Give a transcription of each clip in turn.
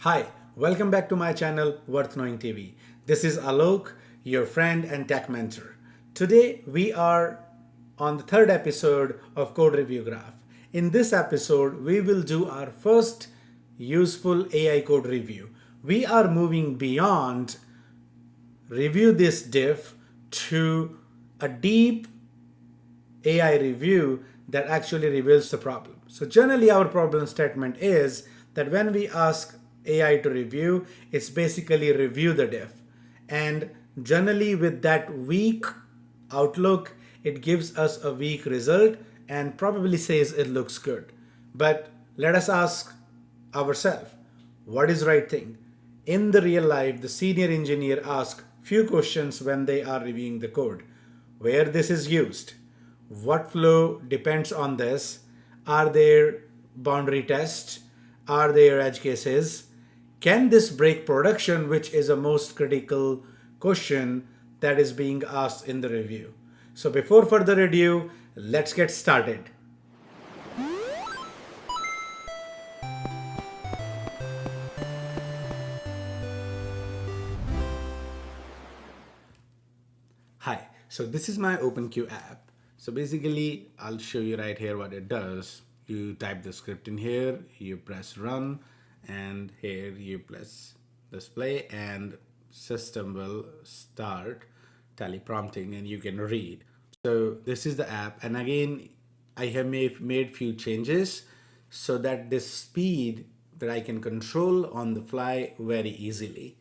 Hi, welcome back to my channel Worth Knowing TV. This is Alok, your friend and tech mentor. Today we are on the third episode of Code Review Graph. In this episode, we will do our first useful AI code review. We are moving beyond review this diff to a deep AI review that actually reveals the problem. So generally our problem statement is that when we ask AI to review, it's basically review the diff. And generally with that weak outlook, it gives us a weak result and probably says it looks good. But let us ask ourselves, what is right thing? In the real life, the senior engineer asks few questions when they are reviewing the code. Where this is used? What flow depends on this? Are there boundary tests? Are there edge cases? Can this break production, which is a most critical question that is being asked in the review? So before further ado, let's get started. Hi, so this is my OpenCue app. So basically, I'll show you right here what it does. You type the script in here, you press run, and here you press display, and system will start teleprompting and you can read. So this is the app, and again, I have made few changes so that this speed that I can control on the fly very easily.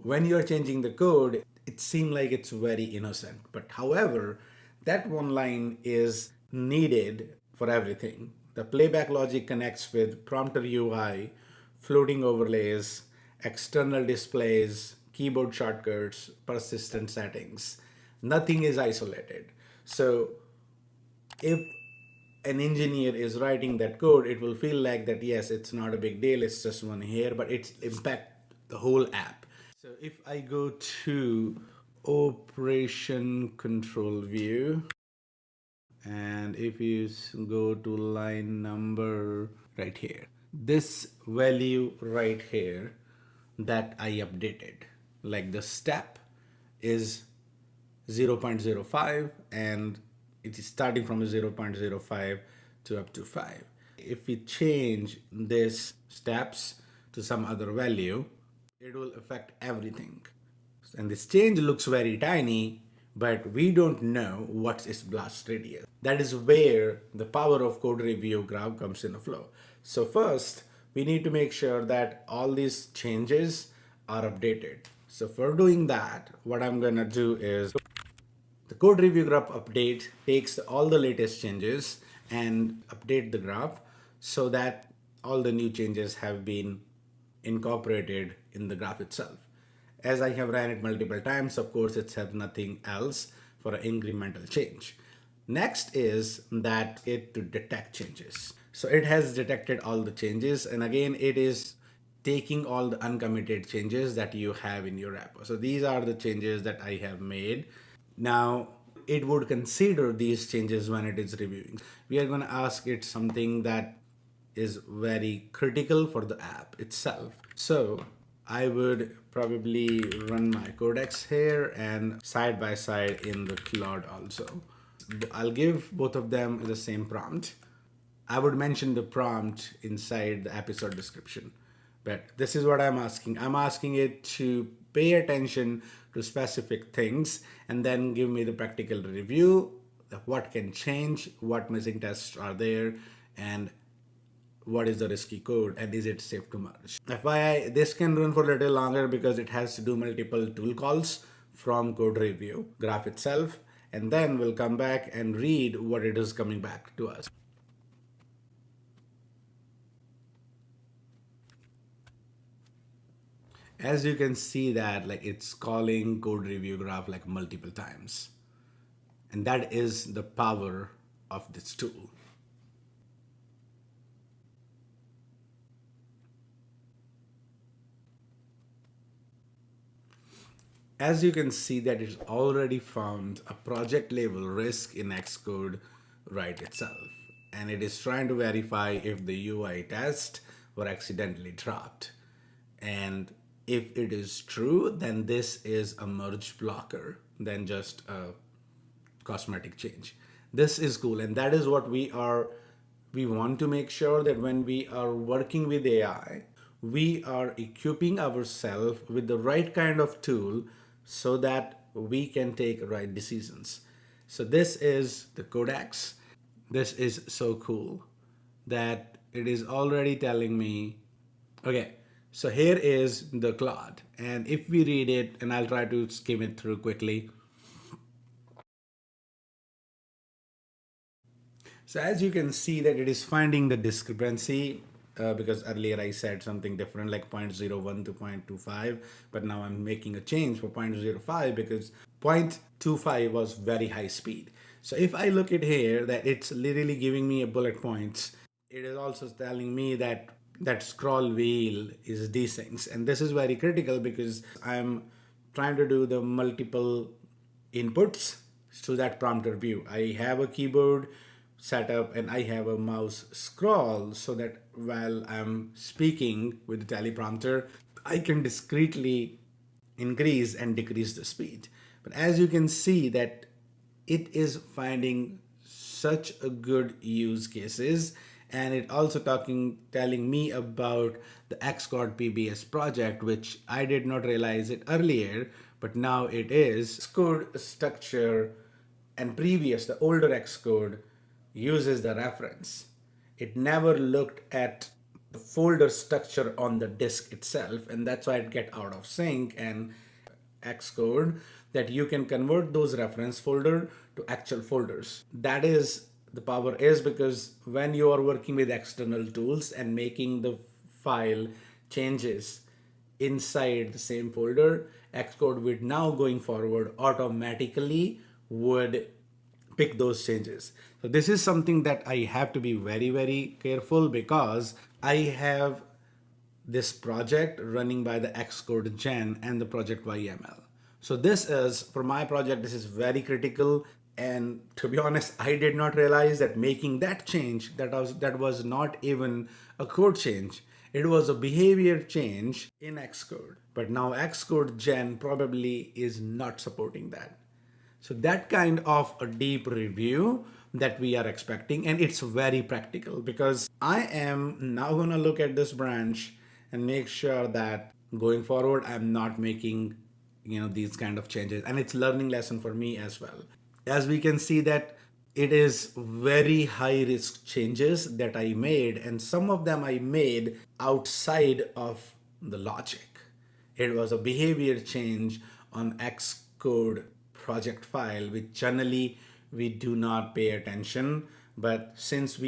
When you're changing the code, it seems like it's very innocent. But however, that one line is needed for everything. The playback logic connects with prompter UI, floating overlays, external displays, keyboard shortcuts, persistent settings. Nothing is isolated. So if an engineer is writing that code, it will feel like that, yes, it's not a big deal, it's just one here, but it's impact the whole app. So if I go to operation control view, and if you go to line number right here, this value right here that I updated, like the step is 0.05 and it is starting from a 0.05 to up to 5. If we change this steps to some other value, it will affect everything. And this change looks very tiny, but we don't know what's its blast radius. That is where the power of code review graph comes in a flow. So first, we need to make sure that all these changes are updated. So for doing that, what I'm gonna do is the code review graph update takes all the latest changes and update the graph so that all the new changes have been incorporated in the graph itself. As I have ran it multiple times, of course, it has nothing else for an incremental change. Next is that it to detect changes. So it has detected all the changes, and again, it is taking all the uncommitted changes that you have in your repo. So these are the changes that I have made. Now, it would consider these changes when it is reviewing. We are going to ask it something that is very critical for the app itself. So I would probably run my Codex here and side by side in the Claude also. I'll give both of them the same prompt. I would mention the prompt inside the episode description. But this is what I'm asking. I'm asking it to pay attention to specific things and then give me the practical review of what can change, what missing tests are there, and what is the risky code and is it safe to merge. FYI, this can run for a little longer because it has to do multiple tool calls from code review graph itself, and then we'll come back and read what it is coming back to us. As you can see that like it's calling code review graph like multiple times. And that is the power of this tool. As you can see that it's already found a project level risk in Xcode right itself. And it is trying to verify if the UI test were accidentally dropped. And if it is true, then this is a merge blocker than just a cosmetic change. This is cool, and that is what we want to make sure that when we are working with AI, we are equipping ourselves with the right kind of tool so that we can take right decisions. So this is the Codex. This is so cool that it is already telling me, okay, so here is the Claude. And if we read it, and I'll try to skim it through quickly. So as you can see that it is finding the discrepancy because earlier I said something different like 0.01 to 0.25, but now I'm making a change for 0.05 because 0.25 was very high speed. So if I look at here that it's literally giving me a bullet points, it is also telling me that that scroll wheel is desyncs. And this is very critical because I'm trying to do the multiple inputs to that prompter view. I have a keyboard set up and I have a mouse scroll so that while I'm speaking with the teleprompter, I can discreetly increase and decrease the speed. But as you can see that it is finding such a good use cases, and it also telling me about the Xcode PBS project, which I did not realize it earlier, but now it is. Xcode structure and previous, the older Xcode uses the reference. It never looked at the folder structure on the disk itself, and that's why it get out of sync. And Xcode that you can convert those reference folder to actual folders. That is the power is because when you are working with external tools and making the file changes inside the same folder, Xcode would now going forward automatically would pick those changes. So this is something that I have to be very, very careful because I have this project running by the Xcode Gen and the project YML. So this is, for my project, this is very critical. And to be honest, I did not realize that making that change, that was not even a code change. It was a behavior change in Xcode. But now Xcode Gen probably is not supporting that. So that kind of a deep review that we are expecting, and it's very practical because I am now going to look at this branch and make sure that going forward I'm not making these kind of changes, and it's learning lesson for me as well. As we can see that it is very high risk changes that I made, and some of them I made outside of the logic. It was a behavior change on Xcode project file, which generally we do not pay attention. But since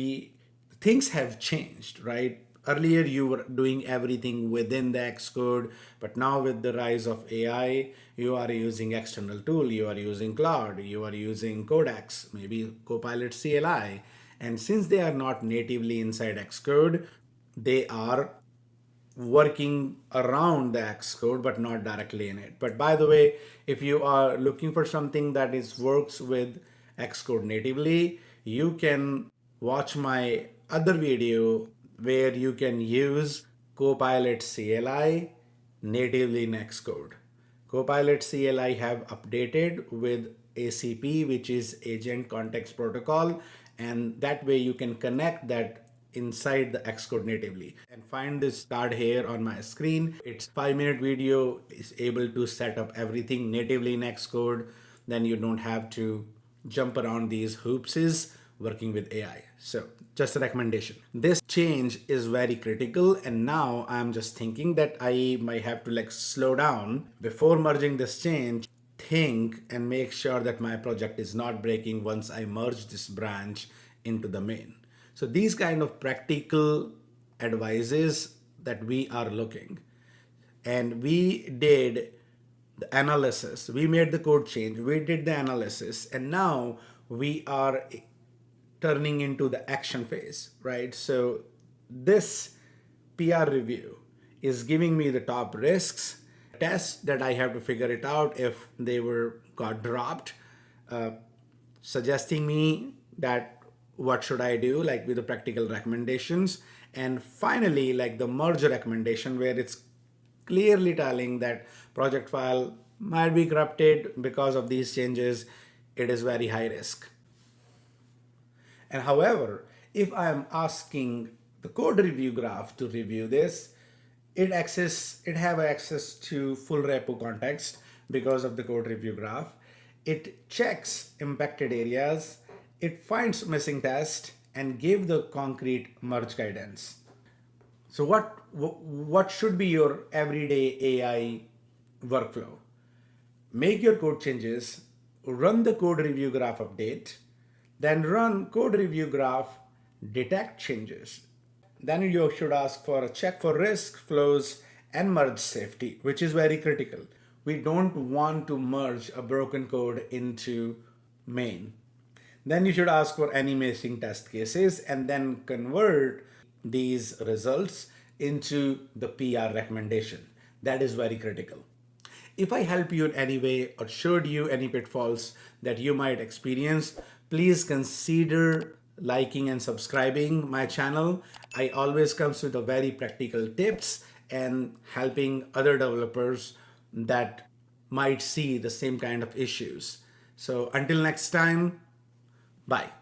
things have changed, right? Earlier you were doing everything within the Xcode, but now with the rise of AI, you are using external tool, you are using Claude, you are using Codex, maybe Copilot CLI. And since they are not natively inside Xcode, they are working around the Xcode but not directly in it. But by the way, if you are looking for something that works with Xcode natively, you can watch my other video where you can use Copilot CLI natively in Xcode. Copilot CLI have updated with ACP, which is Agent Context Protocol, and that way you can connect that inside the Xcode natively. And find this card here on my screen. It's 5-minute video, is able to set up everything natively in Xcode. Then you don't have to jump around these hoopses working with AI. So just a recommendation. This change is very critical, and now I'm just thinking that I might have to slow down before merging this change, think and make sure that my project is not breaking once I merge this branch into the main. So these kind of practical advices that we are looking, and we did the analysis, we made the code change, we did the analysis, and now we are turning into the action phase, right? So this PR review is giving me the top risks, tests that I have to figure it out if they got dropped, suggesting me that what should I do, like with the practical recommendations, and finally like the merge recommendation where it's clearly telling that project file might be corrupted because of these changes. It is very high risk. And however, if I am asking the code review graph to review this, it have access to full repo context because of the code review graph. It checks impacted areas, it finds missing tests, and give the concrete merge guidance. So what should be your everyday AI workflow? Make your code changes, run the code review graph update, then run code review graph detect changes. Then you should ask for a check for risk, flows, and merge safety, which is very critical. We don't want to merge a broken code into main. Then you should ask for any missing test cases and then convert these results into the PR recommendation. That is very critical. If I help you in any way or showed you any pitfalls that you might experience, please consider liking and subscribing my channel. I always comes with a very practical tips and helping other developers that might see the same kind of issues. So until next time, bye.